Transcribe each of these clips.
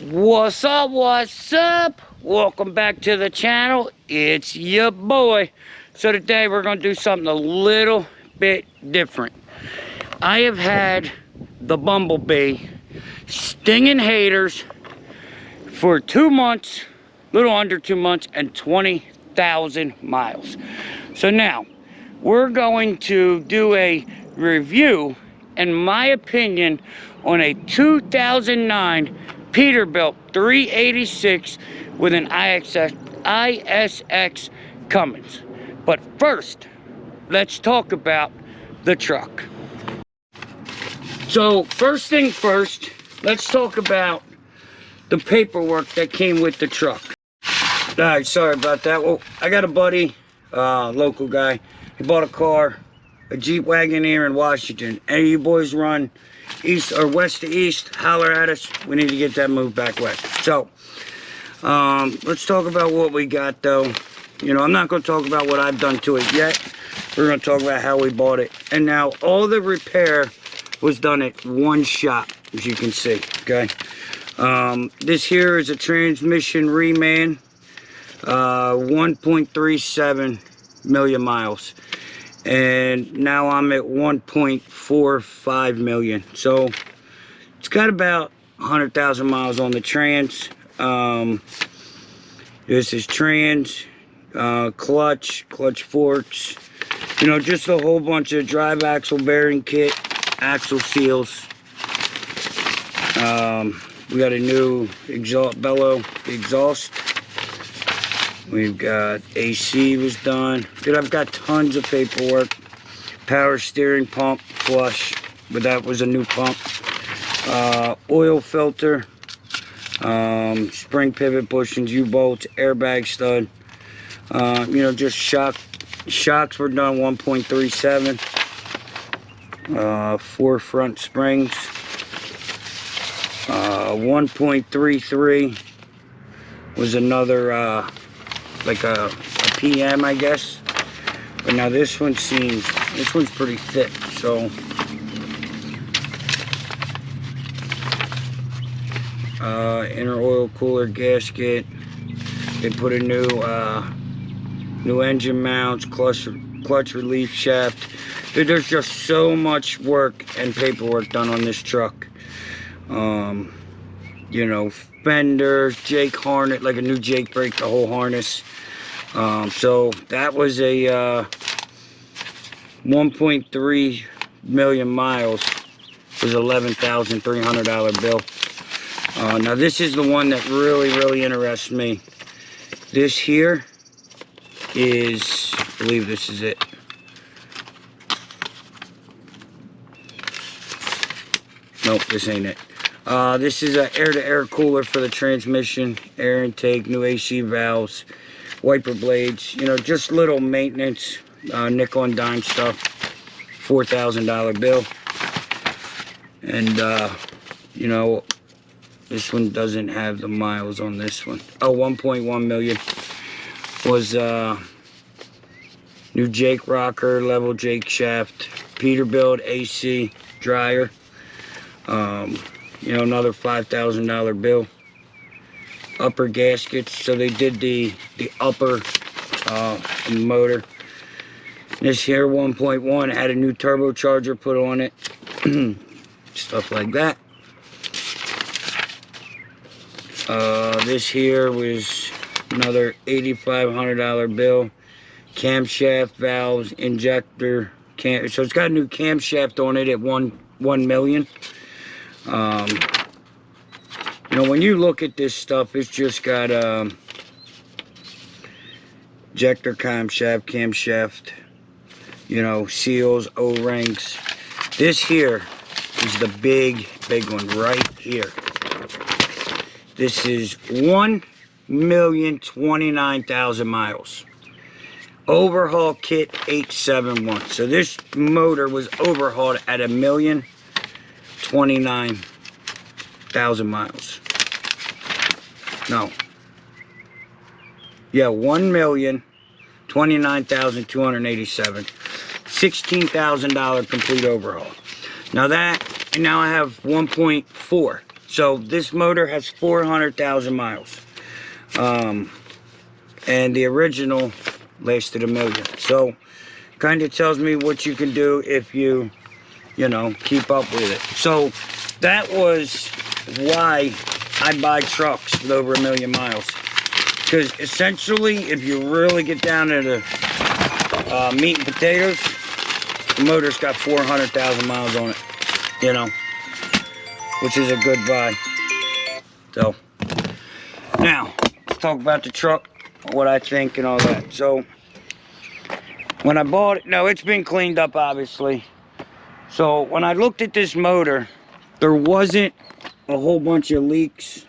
What's up, what's up? Welcome back to the channel. It's your boy. So today we're going to do something a little bit different. I have had the Bumblebee stinging haters for 2 months, little under 2 months, and 20,000 miles. So now we're going to do a review, in my opinion, on a 2009 Peterbilt 386 with an ISX Cummins. But first, let's talk about the truck. So first thing first, let's talk about the paperwork that came with the truck. Alright, sorry about that. Well, I got a buddy, local guy. He bought a car, a Jeep Wagoneer in Washington. Any of you boys run east or west to east, holler at us. We need to get that moved back west. So, let's talk about what we got though. You know, I'm not going to talk about what I've done to it yet. We're going to talk about how we bought it. And now, all the repair was done at one shop, as you can see, okay? This here is a transmission reman, 1.37 million miles. And now I'm at 1.45 million. So it's got about 100,000 miles on the trans. This is trans, clutch forks, you know, just a whole bunch of drive axle bearing kit, axle seals. We got a new bellow exhaust. We've got AC was done. Dude, I've got tons of paperwork. Power steering pump flush, but that was a new pump. Oil filter, spring pivot bushings, U-bolts, airbag stud. You know, just shocks were done 1.37. 4 front springs. 1.33 was another like a PM, I guess. But now this one's pretty thick, so inner oil cooler gasket. They put a new engine mounts, clutch relief shaft. Dude, there's just so much work and paperwork done on this truck. You know, fenders, Jake harness, like a new Jake brake, the whole harness. So that was a 1.3 million miles, was $11,300 bill. Now this is the one that really interests me. This here is, I believe this is it. Nope, this ain't it. This is an air-to-air cooler for the transmission, air intake, new AC valves, wiper blades, you know, just little maintenance, nickel and dime stuff. $4,000 bill. And, you know, this one doesn't have the miles on this one. Oh, 1.1 million was new Jake rocker, level Jake shaft, Peterbilt AC dryer. You know, another $5,000 bill. Upper gaskets, so they did the upper motor. This here 1.1 had a new turbocharger put on it. Stuff like that. This here was another $8,500 bill. Camshaft valves, injector, so it's got a new camshaft on it at 1 million. You know, when you look at this stuff, it's just got injector, camshaft, you know, seals, O-rings. This here is the big one right here. This is 1,029,000 miles. Overhaul kit 871. So this motor was overhauled at 1,029,000 miles. No. Yeah, 1,029,287. $16,000 complete overhaul. Now I have 1.4 So this motor has 400,000 miles. And the original lasted 1 million. So kind of tells me what you can do if you know, keep up with it. So that was why I buy trucks with over 1 million miles. Because essentially, if you really get down to the meat and potatoes, the motor's got 400,000 miles on it, you know, which is a good buy. So now let's talk about the truck, what I think and all that. So when I bought it, no, it's been cleaned up, obviously. So when I looked at this motor, there wasn't a whole bunch of leaks.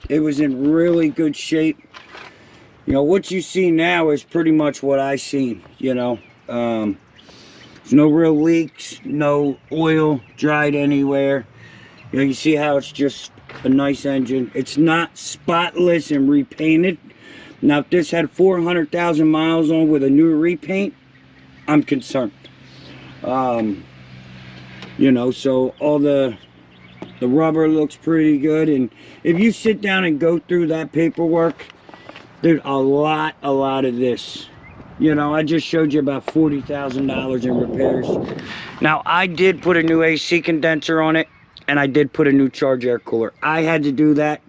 It was in really good shape. You know, what you see now is pretty much what I seen, you know. There's no real leaks, no oil dried anywhere. You know, you see how it's just a nice engine. It's not spotless and repainted. Now, if this had 400,000 miles on with a new repaint, I'm concerned. You know, so all the rubber looks pretty good. And if you sit down and go through that paperwork, there's a lot of this. You know, I just showed you about $40,000 in repairs. Now, I did put a new AC condenser on it, and I did put a new charge air cooler. I had to do that.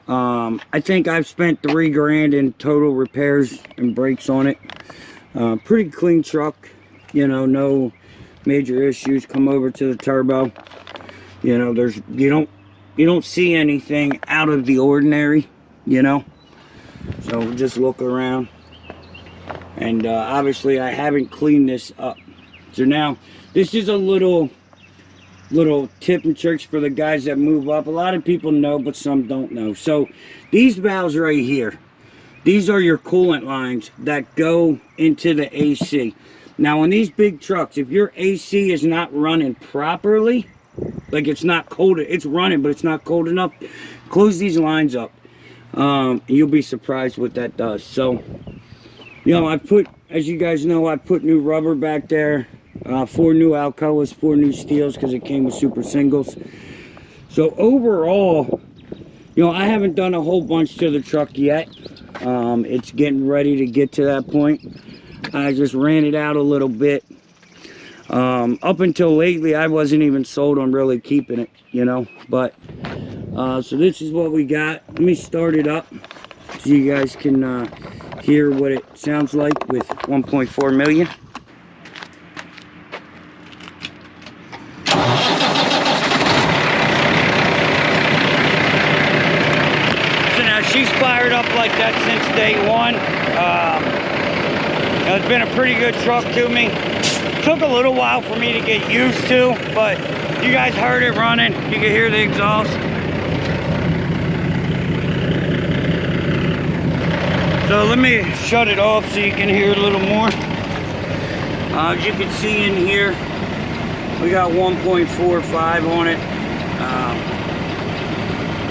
I think I've spent $3 grand in total repairs and brakes on it. Pretty clean truck, you know, no major issues. Come over to the turbo. You know, you don't see anything out of the ordinary, you know. So just look around. And obviously I haven't cleaned this up. So now this is a little tip and tricks for the guys that move up. A lot of people know, but some don't know. So these valves right here, these are your coolant lines that go into the AC. Now on these big trucks, if your AC is not running properly, like it's not cold, it's running but it's not cold enough, close these lines up. You'll be surprised what that does. So, you know, I put, as you guys know, I put new rubber back there, 4 new Alcoas, 4 new steels, because it came with super singles. So overall, you know, I haven't done a whole bunch to the truck yet. It's getting ready to get to that point. I just ran it out a little bit. Up until lately, I wasn't even sold on really keeping it, you know. But so this is what we got. Let me start it up so you guys can hear what it sounds like with 1.4 million. So now she's fired up like that since day one. It's been a pretty good truck to me. Took a little while for me to get used to, but you guys heard it running. You can hear the exhaust. So let me shut it off so you can hear it a little more. As you can see in here, we got 1.45 on it.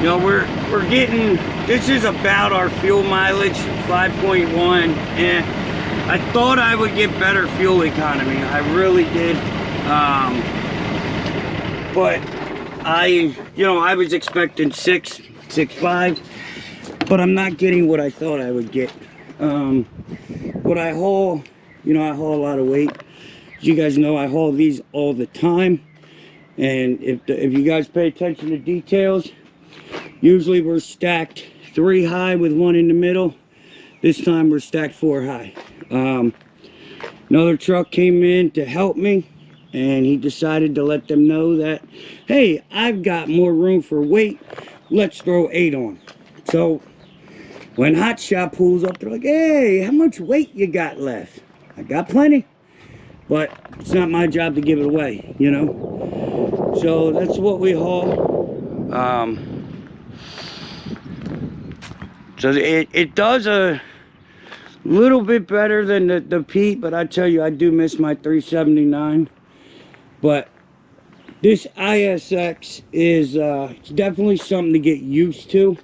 You know, we're getting, this is about our fuel mileage, 5.1, and I thought I would get better fuel economy. I really did. But I was expecting 6.5. But I'm not getting what I thought I would get. What I haul, you know, I haul a lot of weight. As you guys know, I haul these all the time. And if you guys pay attention to details, usually we're stacked 3 high with 1 in the middle. This time we're stacked 4 high. Another truck came in to help me, and he decided to let them know that, hey, I've got more room for weight. Let's throw 8 on. So when Hotshot pulls up, they're like, hey, how much weight you got left? I got plenty, but it's not my job to give it away, you know? So that's what we haul. So it does a little bit better than the Pete, but I tell you, I do miss my 379. But this ISX is it's definitely something to get used to,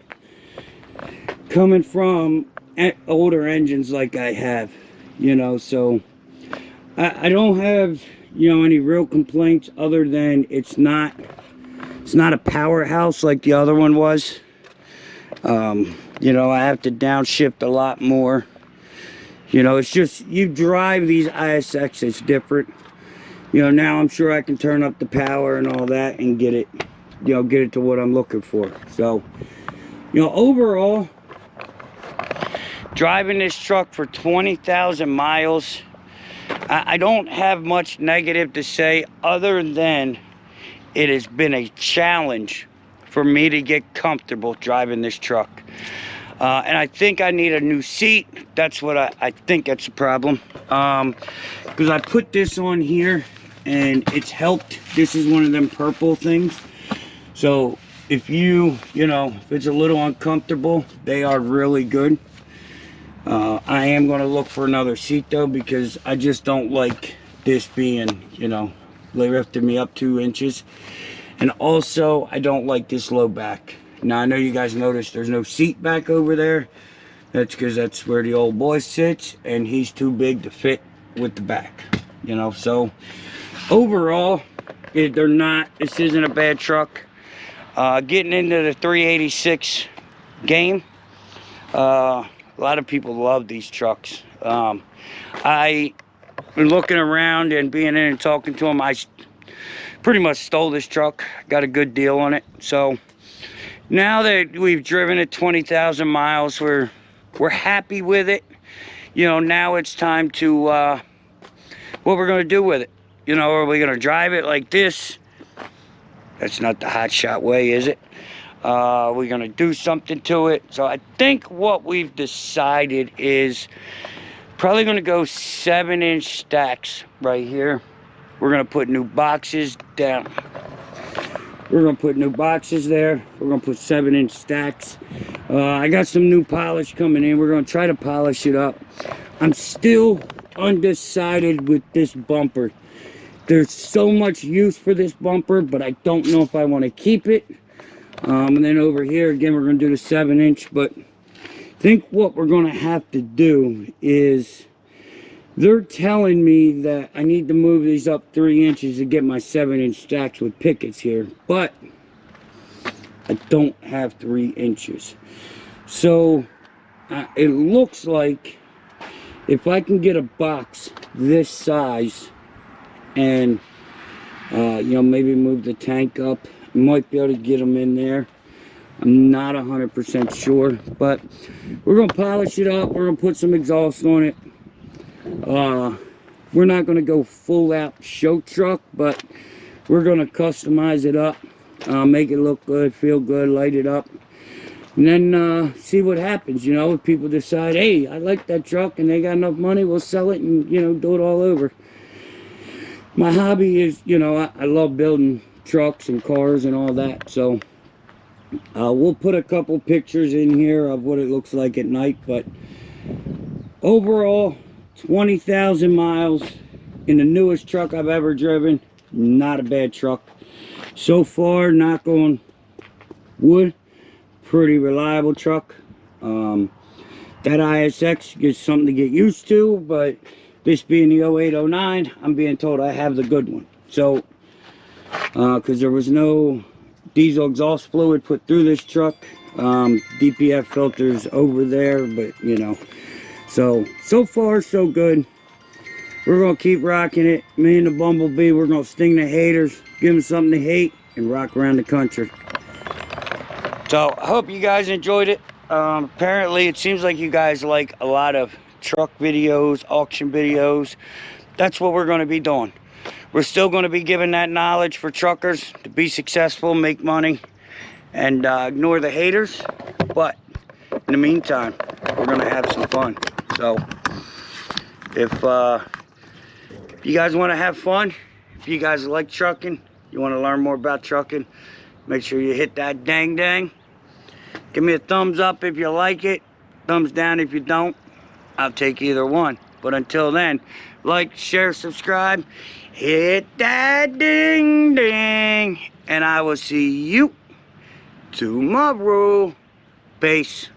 coming from older engines like I have, you know. So I don't have, you know, any real complaints other than it's not It's not a powerhouse like the other one was. You know, I have to downshift a lot more. You know, it's just, you drive these ISX, it's different. You know, now I'm sure I can turn up the power and all that and get it, you know, get it to what I'm looking for. So, you know, overall, driving this truck for 20,000 miles, I don't have much negative to say other than it has been a challenge for me to get comfortable driving this truck. And I think I need a new seat. That's what I think that's the problem. Because I put this on here and it's helped. This is one of them purple things. So if you know, if it's a little uncomfortable, they are really good. I am going to look for another seat though, because I just don't like this being, you know, they lifted me up 2 inches. And also, I don't like this low back. Now, I know you guys noticed there's no seat back over there. That's because that's where the old boy sits, and he's too big to fit with the back. You know, so overall, this isn't a bad truck. Getting into the 386 game, a lot of people love these trucks. I been looking around and being in and talking to them. I pretty much stole this truck, got a good deal on it. So now that we've driven it 20,000 miles, we're happy with it. You know, now it's time to what we're gonna do with it. You know, are we gonna drive it like this? That's not the Hotshot way, is it? We're gonna do something to it. So I think what we've decided is probably gonna go 7-inch stacks right here. We're gonna put new boxes down. We're gonna put new boxes there. We're gonna put 7-inch stacks. I got some new polish coming in. We're gonna try to polish it up. I'm still undecided with this bumper. There's so much use for this bumper, but I don't know if I want to keep it. And then over here again, we're gonna do the 7-inch. But I think what we're gonna have to do is, they're telling me that I need to move these up 3 inches to get my 7-inch stacks with pickets here, but I don't have 3 inches. So it looks like if I can get a box this size and you know, maybe move the tank up, I might be able to get them in there. I'm not 100% sure, but we're gonna polish it up. We're gonna put some exhaust on it. We're not going to go full out show truck, but we're going to customize it up, make it look good, feel good, light it up, and then see what happens. You know, if people decide, hey, I like that truck and they got enough money, we'll sell it and, you know, do it all over. My hobby is, you know, I love building trucks and cars and all that, so we'll put a couple pictures in here of what it looks like at night. But overall, 20,000 miles in the newest truck I've ever driven. Not a bad truck so far, knock on wood. Pretty reliable truck. That ISX is something to get used to, but this being the 0809, I'm being told I have the good one. So because there was no diesel exhaust fluid put through this truck, DPF filters over there, but you know, so far so good. We're gonna keep rocking it. Me and the Bumblebee, we're gonna sting the haters, give them something to hate, and rock around the country. So I hope you guys enjoyed it. Apparently it seems like you guys like a lot of truck videos, auction videos. That's what we're gonna be doing. We're still gonna be giving that knowledge for truckers to be successful, make money, and ignore the haters. But in the meantime, we're gonna have some fun. So if you guys want to have fun, if you guys like trucking, you want to learn more about trucking, make sure you hit that dang dang. Give me a thumbs up if you like it, thumbs down if you don't. I'll take either one. But until then, like, share, subscribe, hit that ding ding, and I will see you tomorrow. Peace.